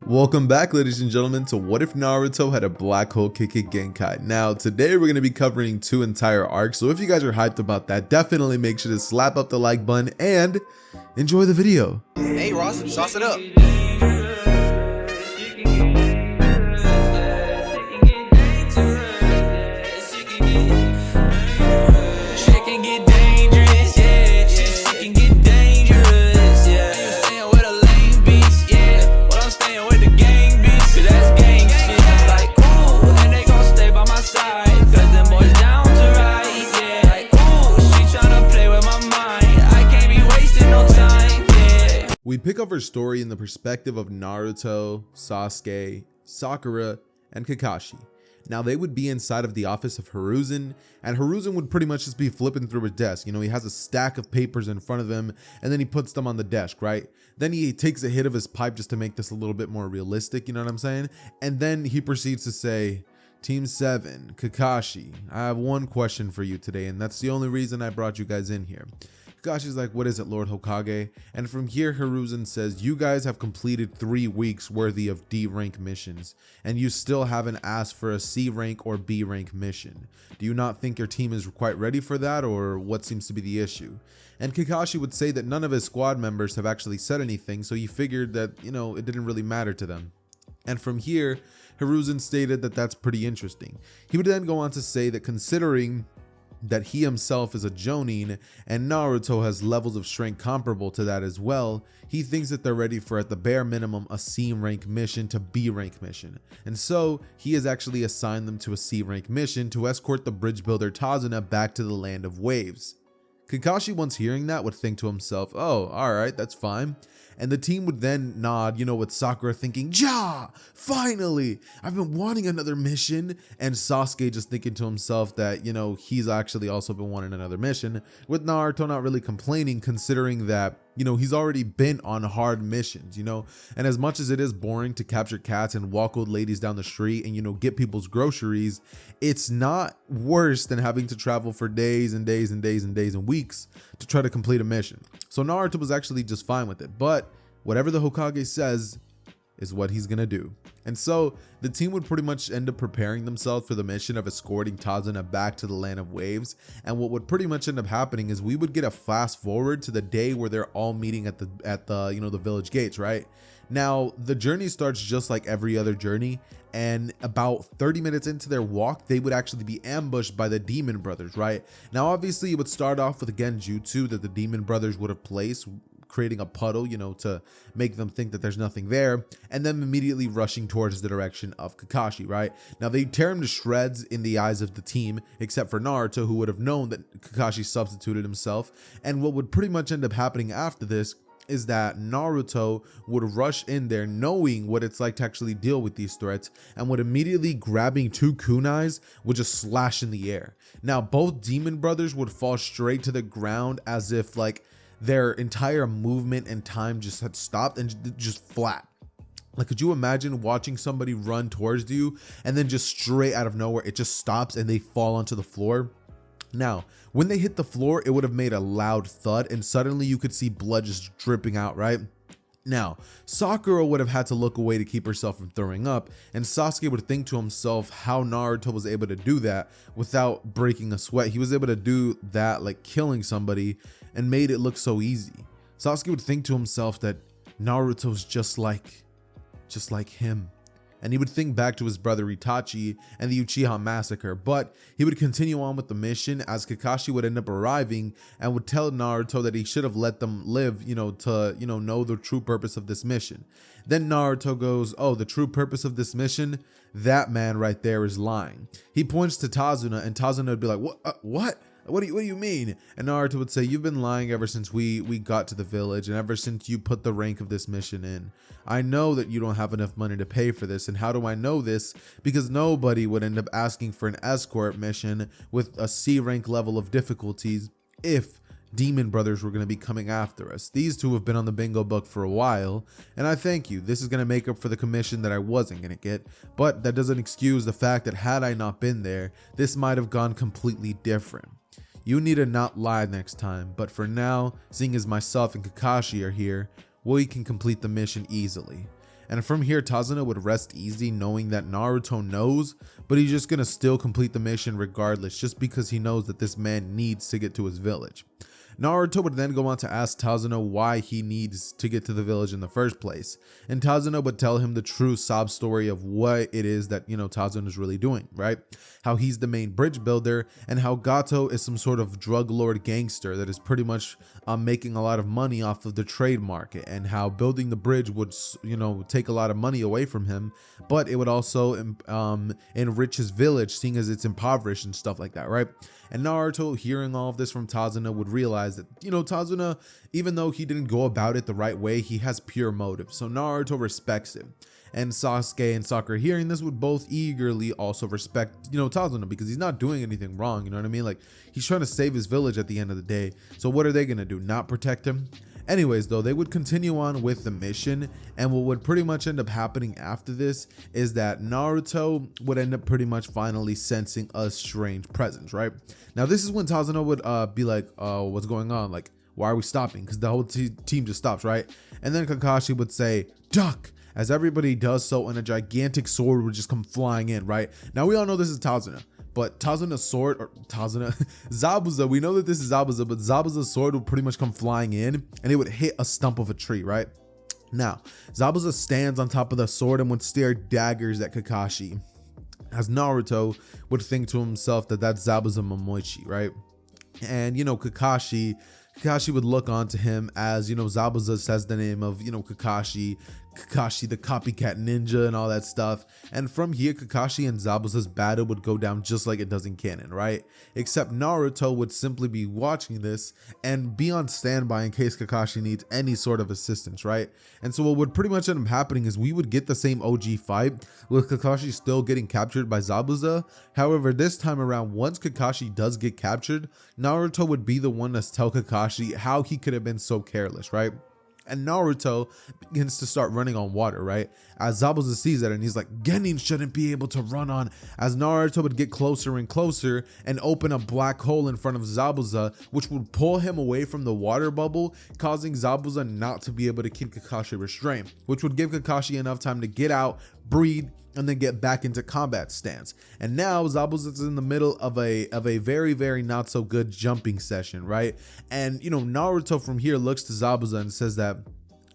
Welcome back, ladies and gentlemen, to What If Naruto Had a Black Hole Kekkei Genkai. Now, today we're going to be covering 2 entire arcs, so if you guys are hyped about that, definitely make sure to slap up the like button and enjoy the video. Hey Ross, sauce it up. We pick up our story in the perspective of Naruto, Sasuke, Sakura, and Kakashi. Now they would be inside of the office of Hiruzen, and Hiruzen would pretty much just be flipping through his desk. You know, he has a stack of papers in front of him, and then he puts them on the desk, right? Then he takes a hit of his pipe just to make this a little bit more realistic, you know what I'm saying? And then he proceeds to say, Team 7, Kakashi, I have one question for you today, and that's the only reason I brought you guys in here. Kakashi's like, what is it, Lord Hokage? And from here, Hiruzen says, you guys have completed 3 weeks worthy of D rank missions, and you still haven't asked for a C rank or B rank mission. Do you not think your team is quite ready for that, or what seems to be the issue? And Kakashi would say that none of his squad members have actually said anything, so he figured that, you know, it didn't really matter to them. And from here, Hiruzen stated that that's pretty interesting. He would then go on to say that considering that he himself is a Jonin and Naruto has levels of strength comparable to that as well, he thinks that they're ready for at the bare minimum a C rank mission to B rank mission. And so he has actually assigned them to a C rank mission to escort the bridge builder Tazuna back to the land of waves. Kakashi, once hearing that, would think to himself, oh, alright, that's fine. And the team would then nod, you know, with Sakura thinking, ja, finally, I've been wanting another mission. And Sasuke just thinking to himself that, you know, he's actually also been wanting another mission, with Naruto not really complaining, considering that, you know, he's already been on hard missions, you know, and as much as it is boring to capture cats and walk old ladies down the street and, you know, get people's groceries, it's not worse than having to travel for days and days and days and days and weeks to try to complete a mission. So Naruto was actually just fine with it, but whatever the Hokage says is what he's gonna do. And so the team would pretty much end up preparing themselves for the mission of escorting Tazuna back to the land of waves. And what would pretty much end up happening is we would get a fast forward to the day where they're all meeting at the you know, the village gates, right? Now the journey starts just like every other journey, and about 30 minutes into their walk, they would actually be ambushed by the Demon Brothers, right? Now obviously it would start off with a genjutsu that the Demon Brothers would have placed, creating a puddle, you know, to make them think that there's nothing there, and then immediately rushing towards the direction of Kakashi, right? Now they tear him to shreds in the eyes of the team, except for Naruto, who would have known that Kakashi substituted himself. And what would pretty much end up happening after this is that Naruto would rush in there knowing what it's like to actually deal with these threats, and would immediately grabbing 2 kunais would just slash in the air. Now both Demon Brothers would fall straight to the ground as if like their entire movement and time just had stopped and just flat. Like, could you imagine watching somebody run towards you and then just straight out of nowhere it just stops and they fall onto the floor? Now when they hit the floor, it would have made a loud thud, and suddenly you could see blood just dripping out, right? Now, Sakura would have had to look away to keep herself from throwing up, and Sasuke would think to himself how Naruto was able to do that without breaking a sweat. He was able to do that like killing somebody and made it look so easy. Sasuke would think to himself that Naruto's just like him. And he would think back to his brother Itachi and the Uchiha massacre, but he would continue on with the mission as Kakashi would end up arriving and would tell Naruto that he should have let them live, you know, to, you know the true purpose of this mission. Then Naruto goes, oh, the true purpose of this mission? That man right there is lying. He points to Tazuna, and Tazuna would be like, what? What do you mean? And Naruto would say, you've been lying ever since we got to the village, and ever since you put the rank of this mission in. I know that you don't have enough money to pay for this. And how do I know this? Because nobody would end up asking for an escort mission with a C rank level of difficulties if Demon Brothers were going to be coming after us. These two have been on the bingo book for a while, and I thank you. This is going to make up for the commission that I wasn't going to get, but that doesn't excuse the fact that had I not been there, this might have gone completely different. You need to not lie next time, but for now, seeing as myself and Kakashi are here, we can complete the mission easily. And from here, Tazuna would rest easy knowing that Naruto knows, but he's just gonna still complete the mission regardless, just because he knows that this man needs to get to his village. Naruto would then go on to ask Tazuna why he needs to get to the village in the first place, and Tazuna would tell him the true sob story of what it is that, Tazuna is really doing, right? How he's the main bridge builder, and how Gato is some sort of drug lord gangster that is pretty much making a lot of money off of the trade market, and how building the bridge would, take a lot of money away from him, but it would also enrich his village, seeing as it's impoverished and stuff like that, right? And Naruto, hearing all of this from Tazuna, would realize that, Tazuna, even though he didn't go about it the right way, he has pure motive. So Naruto respects him. And Sasuke and Sakura, hearing this, would both eagerly also respect, Tazuna, because he's not doing anything wrong, you know what I mean? Like, he's trying to save his village at the end of the day. So what are they going to do? Not protect him? Anyways, though, they would continue on with the mission, and what would pretty much end up happening after this is that Naruto would end up pretty much finally sensing a strange presence, right? Now, this is when Tazuna would be like, what's going on? Like, why are we stopping? Because the whole team just stops, right? And then Kakashi would say, duck, as everybody does so, and a gigantic sword would just come flying in, right? Now, we all know this is Tazuna. But Tazuna's sword, or Zabuza, we know that this is Zabuza, but Zabuza's sword would pretty much come flying in, and it would hit a stump of a tree, right? Now, Zabuza stands on top of the sword and would stare daggers at Kakashi, as Naruto would think to himself that that's Zabuza Momoichi, right? And, Kakashi would look onto him as, Zabuza says the name of, Kakashi the copycat ninja and all that stuff. And from here, Kakashi and Zabuza's battle would go down just like it does in canon, right? Except Naruto would simply be watching this and be on standby in case Kakashi needs any sort of assistance, right? And so what would pretty much end up happening is we would get the same OG fight with Kakashi still getting captured by Zabuza. However, this time around, once Kakashi does get captured, Naruto would be the one to tell Kakashi how he could have been so careless, right? And Naruto begins to start running on water, right? As Zabuza sees that, and he's like, Genin shouldn't be able to run on. As Naruto would get closer and closer and open a black hole in front of Zabuza, which would pull him away from the water bubble, causing Zabuza not to be able to keep Kakashi restrained, which would give Kakashi enough time to get out, breathe, and then get back into combat stance. And now Zabuza's in the middle of a very, very not so good jumping session, right? And Naruto from here looks to Zabuza and says that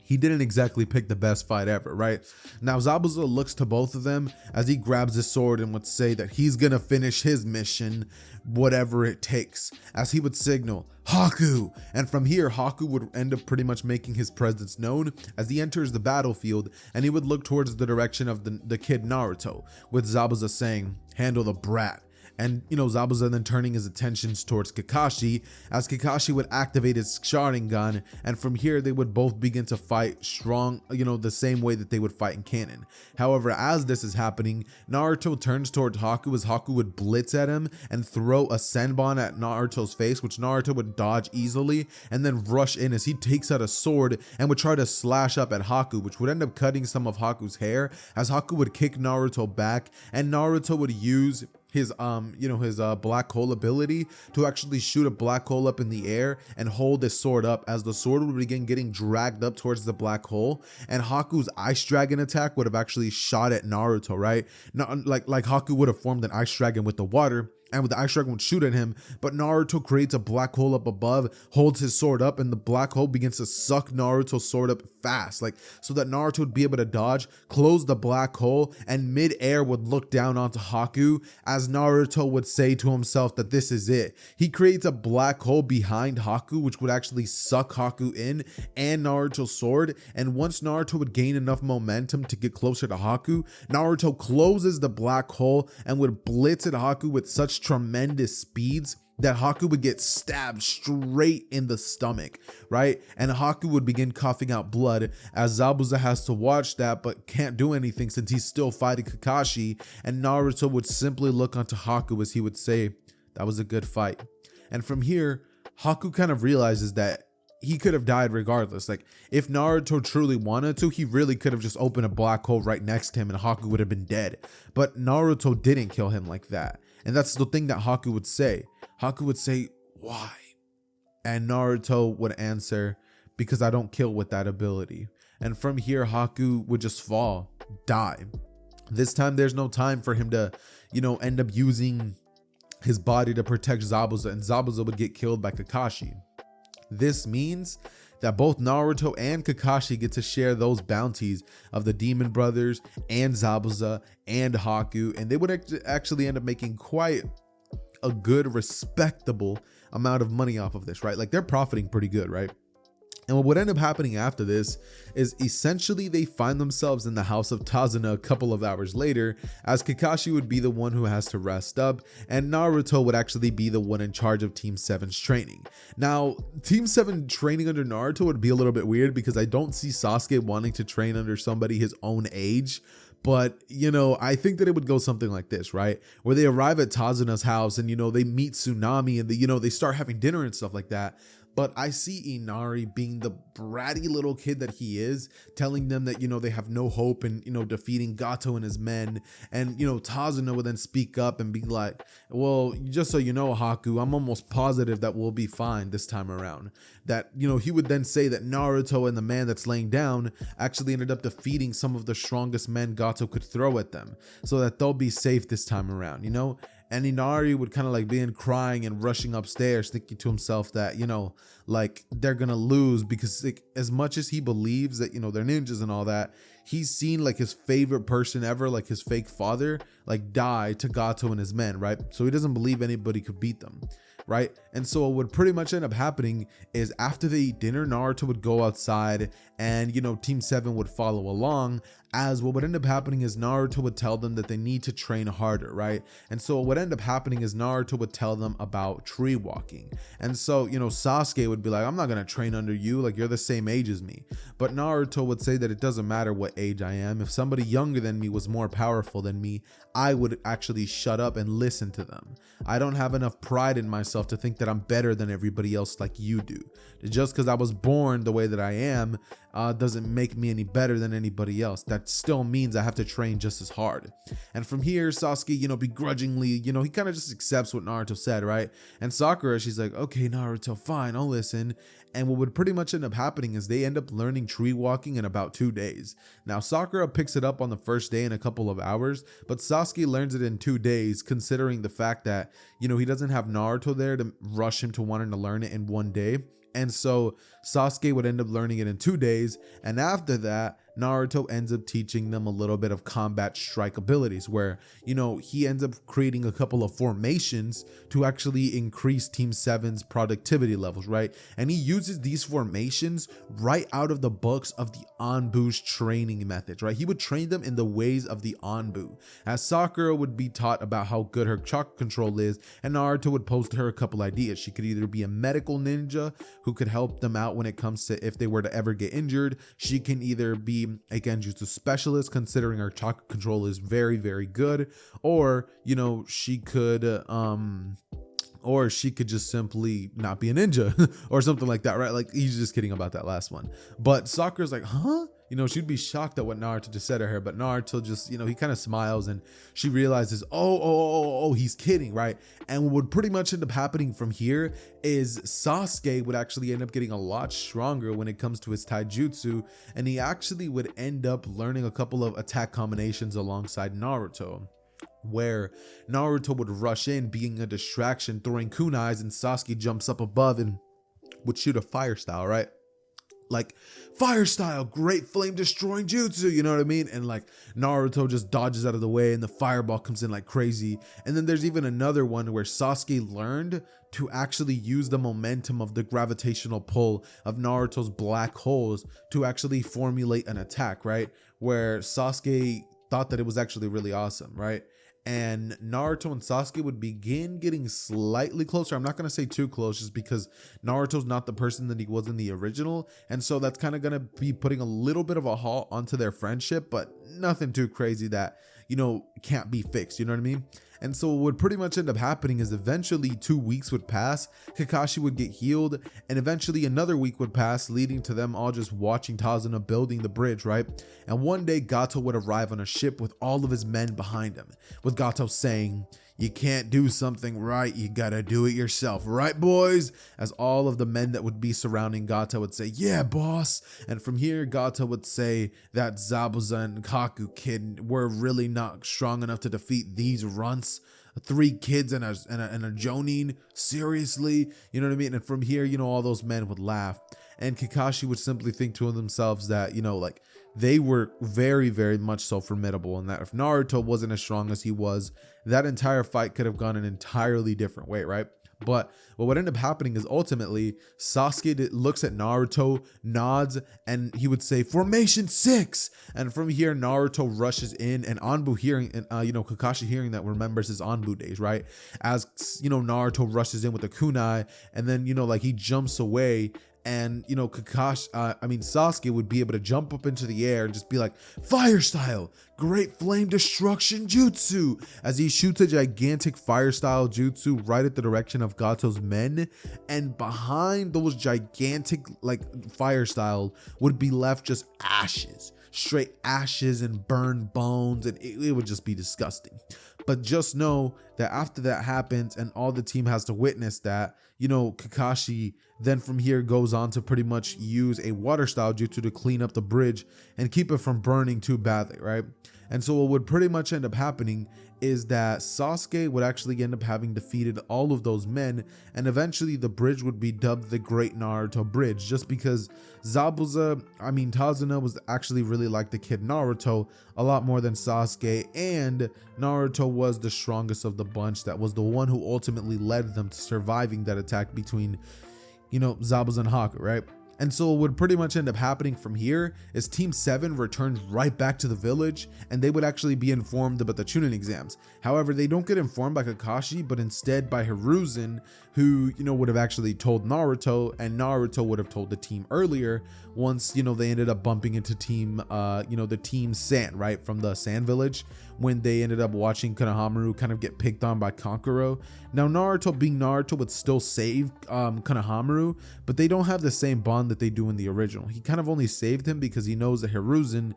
he didn't exactly pick the best fight ever, right? Now Zabuza looks to both of them as he grabs his sword and would say that he's gonna finish his mission, whatever it takes, as he would signal Haku. And from here, Haku would end up pretty much making his presence known as he enters the battlefield, and he would look towards the direction of the kid Naruto, with Zabuza saying, handle the brat. And Zabuza then turning his attentions towards Kakashi, as Kakashi would activate his Sharingan, and from here they would both begin to fight strong, the same way that they would fight in canon. However, as this is happening, Naruto turns towards Haku as Haku would blitz at him and throw a Senbon at Naruto's face, which Naruto would dodge easily, and then rush in as he takes out a sword and would try to slash up at Haku, which would end up cutting some of Haku's hair, as Haku would kick Naruto back, and Naruto would use his black hole ability to actually shoot a black hole up in the air and hold his sword up, as the sword would begin getting dragged up towards the black hole, and Haku's ice dragon attack would have actually shot at Naruto, right? Not like Haku would have formed an ice dragon with the water, and with the ice dragon would shoot at him, but Naruto creates a black hole up above, holds his sword up, and the black hole begins to suck Naruto's sword up fast, so that Naruto would be able to dodge, close the black hole, and mid-air would look down onto Haku, as Naruto would say to himself that this is it. He creates a black hole behind Haku, which would actually suck Haku in and Naruto's sword, and once Naruto would gain enough momentum to get closer to Haku, Naruto closes the black hole and would blitz at Haku with such tremendous speeds that Haku would get stabbed straight in the stomach, right? And Haku would begin coughing out blood, as Zabuza has to watch that but can't do anything since he's still fighting Kakashi, and Naruto would simply look onto Haku as he would say, that was a good fight. And from here, Haku kind of realizes that he could have died regardless. Like, if Naruto truly wanted to, he really could have just opened a black hole right next to him and Haku would have been dead. But Naruto didn't kill him like that. And that's the thing that Haku would say. Haku would say, why? And Naruto would answer, because I don't kill with that ability. And from here, Haku would just fall, die. This time there's no time for him to, end up using his body to protect Zabuza, and Zabuza would get killed by Kakashi. This means that both Naruto and Kakashi get to share those bounties of the Demon Brothers and Zabuza and Haku, and they would actually end up making quite a good, respectable amount of money off of this, right? Like, they're profiting pretty good, right? And what would end up happening after this is essentially they find themselves in the house of Tazuna a couple of hours later, as Kakashi would be the one who has to rest up, and Naruto would actually be the one in charge of Team 7's training. Now, Team 7 training under Naruto would be a little bit weird because I don't see Sasuke wanting to train under somebody his own age. But, I think that it would go something like this, right? Where they arrive at Tazuna's house and, they meet Tsunami and, they start having dinner and stuff like that. But I see Inari being the bratty little kid that he is, telling them that, they have no hope in, defeating Gato and his men. And, Tazuna would then speak up and be like, well, just so you know, Haku, I'm almost positive that we'll be fine this time around. That, he would then say that Naruto and the man that's laying down actually ended up defeating some of the strongest men Gato could throw at them, so that they'll be safe this time around, And Inari would kind of like be crying and rushing upstairs, thinking to himself that, like they're going to lose because like, as much as he believes that, they're ninjas and all that, he's seen like his favorite person ever, like his fake father, like die to Gato and his men, right? So he doesn't believe anybody could beat them, right? And so what would pretty much end up happening is after they eat dinner, Naruto would go outside and, Team 7 would follow along, as what would end up happening is Naruto would tell them that they need to train harder, right? And so what would end up happening is Naruto would tell them about tree walking. And so, Sasuke would be like, I'm not going to train under you, like you're the same age as me. But Naruto would say that it doesn't matter what age I am. If somebody younger than me was more powerful than me, I would actually shut up and listen to them. I don't have enough pride in myself to think that I'm better than everybody else like you do. Just because I was born the way that I am doesn't make me any better than anybody else. That still means I have to train just as hard. And from here, Sasuke, begrudgingly, he kind of just accepts what Naruto said, right? And Sakura, she's like, okay, Naruto, fine, I'll listen. And what would pretty much end up happening is they end up learning tree walking in about 2 days. Now, Sakura picks it up on the first day in a couple of hours, but Sasuke learns it in 2 days, considering the fact that, he doesn't have Naruto there to rush him to wanting to learn it in 1 day. And so Sasuke would end up learning it in 2 days. And after that, Naruto ends up teaching them a little bit of combat strike abilities where, he ends up creating a couple of formations to actually increase Team 7's productivity levels, right? And he uses these formations right out of the books of the ANBU's training methods, right? He would train them in the ways of the ANBU, as Sakura would be taught about how good her chakra control is, and Naruto would pose to her a couple ideas. She could either be a medical ninja who could help them out when it comes to if they were to ever get injured. She can either be a genjutsu specialist, considering her chakra control is very, very good, or she could just simply not be a ninja or something like that, right? Like, he's just kidding about that last one. But Sakura's like, huh? She'd be shocked at what Naruto just said to her, but Naruto just, he kind of smiles, and she realizes, oh, he's kidding, right? And what would pretty much end up happening from here is Sasuke would actually end up getting a lot stronger when it comes to his taijutsu, and he actually would end up learning a couple of attack combinations alongside Naruto, where Naruto would rush in, being a distraction, throwing kunais, and Sasuke jumps up above and would shoot a fire style, right? Like, fire style, great flame destroying jutsu, you know what I mean? And like, Naruto just dodges out of the way and the fireball comes in like crazy. And then there's even another one where Sasuke learned to actually use the momentum of the gravitational pull of Naruto's black holes to actually formulate an attack, right? Where Sasuke thought that it was actually really awesome, right? And Naruto and Sasuke would begin getting slightly closer. I'm not going to say too close, just because Naruto's not the person that he was in the original. And so that's kind of going to be putting a little bit of a halt onto their friendship, but nothing too crazy that, can't be fixed. You know what I mean? And so what would pretty much end up happening is eventually 2 weeks would pass, Kakashi would get healed, and eventually another week would pass, leading to them all just watching Tazuna building the bridge, right? And one day Gato would arrive on a ship with all of his men behind him, with Gato saying, you can't do something right, you gotta do it yourself, right boys? As all of the men that would be surrounding Gata would say, yeah boss. And from here Gata would say that Zabuza and Kaku kid were really not strong enough to defeat these runts. 3 kids and a Jonin, seriously, you know what I mean? And from here, you know, all those men would laugh, and Kakashi would simply think to themselves that, you know, like, they were very, very much so formidable, and that if Naruto wasn't as strong as he was, that entire fight could have gone an entirely different way, right? But what would end up happening is ultimately Sasuke looks at Naruto, nods, and he would say, "Formation 6!" And from here, Naruto rushes in, and ANBU hearing, and you know, Kakashi hearing that remembers his ANBU days, right? As you know, Naruto rushes in with the kunai, and then, you know, like, he jumps away. And, you know, Sasuke would be able to jump up into the air and just be like, fire style, great flame destruction jutsu, as he shoots a gigantic fire style jutsu right at the direction of Gato's men. And behind those gigantic, like, fire style would be left just ashes, straight ashes and burned bones. And it would just be disgusting. But just know that after that happens and all the team has to witness that, you know, Kakashi then from here goes on to pretty much use a water style jutsu to clean up the bridge and keep it from burning too badly, right? And so what would pretty much end up happening is that Sasuke would actually end up having defeated all of those men, and eventually the bridge would be dubbed the Great Naruto Bridge, just because Tazuna was actually really like the kid Naruto a lot more than Sasuke, and Naruto was the strongest of the bunch. That was the one who ultimately led them to surviving that attack between, you know, Zabuza and Haku, right? And so what would pretty much end up happening from here is Team 7 returns right back to the village, and they would actually be informed about the Chunin exams. However, they don't get informed by Kakashi, but instead by Hiruzen, who, you know, would have actually told Naruto, and Naruto would have told the team earlier once, you know, they ended up bumping into team, the team Sand, right, from the Sand Village, when they ended up watching Konohamaru kind of get picked on by Kankuro. Now, Naruto being Naruto would still save Konohamaru, but they don't have the same bond that they do in the original. He kind of only saved him because he knows that Hiruzen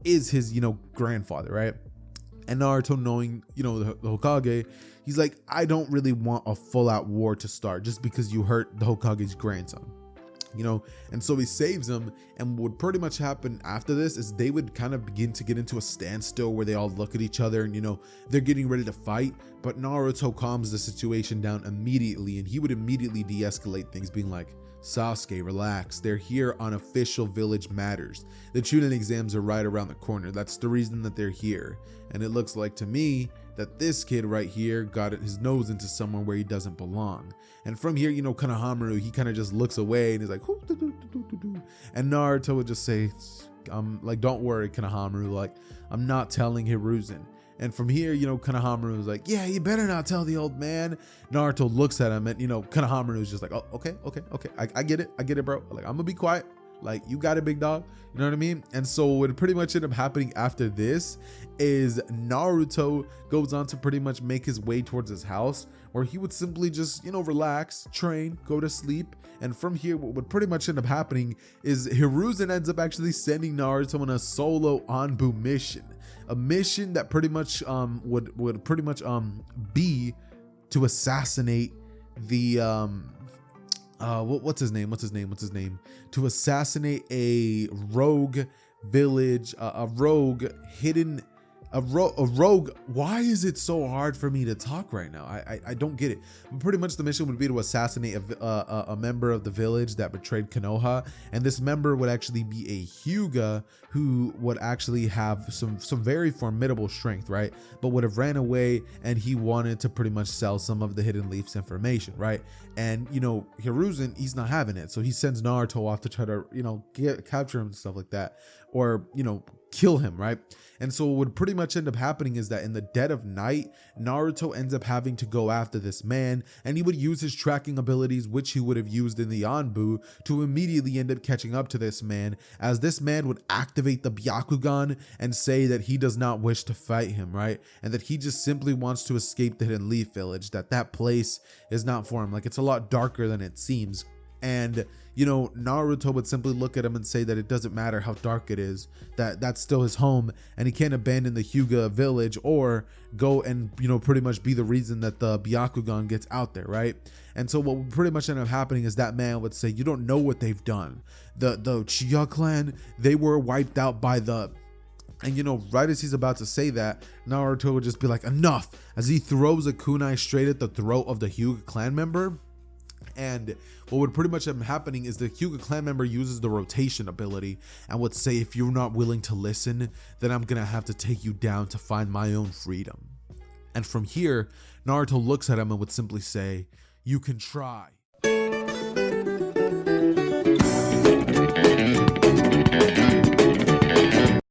is his, you know, grandfather, right? And Naruto, knowing, you know, the Hokage, he's like, I don't really want a full-out war to start just because you hurt the Hokage's grandson, you know. And so he saves him, and what would pretty much happen after this is they would kind of begin to get into a standstill where they all look at each other and, you know, they're getting ready to fight. But Naruto calms the situation down immediately, and he would immediately de-escalate things, being like, Sasuke, relax. They're here on official village matters. The Chunin exams are right around the corner. That's the reason that they're here. And it looks like to me that this kid right here got his nose into somewhere where he doesn't belong. And from here, you know, Konohamaru, he kind of just looks away and he's like, and Naruto would just say, like, don't worry, Konohamaru, like, I'm not telling Hiruzen. And from here, you know, Konohamaru was like, yeah, you better not tell the old man. Naruto looks at him, and, you know, Konohamaru is just like, oh, okay. I get it, bro. Like, I'm gonna be quiet. Like, you got it, big dog. You know what I mean? And so what would pretty much end up happening after this is Naruto goes on to pretty much make his way towards his house, where he would simply just, you know, relax, train, go to sleep. And from here, what would pretty much end up happening is Hiruzen ends up actually sending Naruto on a solo ANBU mission. A mission that pretty much would pretty much be to assassinate the what's his name to assassinate a rogue village, a rogue. Why is it so hard for me to talk right now? I don't get it. But pretty much the mission would be to assassinate a member of the village that betrayed Konoha, and this member would actually be a Hyuga who would actually have some very formidable strength, right? But would have ran away, and he wanted to pretty much sell some of the Hidden Leaf's information, right? And, you know, Hiruzen, he's not having it, so he sends Naruto off to try to, you know, capture him and stuff like that, or, you know, kill him, right? And so what would pretty much end up happening is that in the dead of night, Naruto ends up having to go after this man, and he would use his tracking abilities, which he would have used in the ANBU, to immediately end up catching up to this man, as this man would activate the Byakugan and say that he does not wish to fight him, right? And that he just simply wants to escape the Hidden Leaf Village, that place is not for him. Like, it's a lot darker than it seems. And you know, Naruto would simply look at him and say that it doesn't matter how dark it is, that that's still his home, and he can't abandon the Hyuga village or go and, you know, pretty much be the reason that the Byakugan gets out there, right? And so what would pretty much end up happening is that man would say, you don't know what they've done. The Uchiha clan, they were wiped out by the... And you know, right as he's about to say that, Naruto would just be like, enough, as he throws a kunai straight at the throat of the Hyuga clan member. And what would pretty much end up happening is the Hyuga clan member uses the rotation ability and would say, if you're not willing to listen, then I'm gonna have to take you down to find my own freedom. And from here, Naruto looks at him and would simply say, you can try.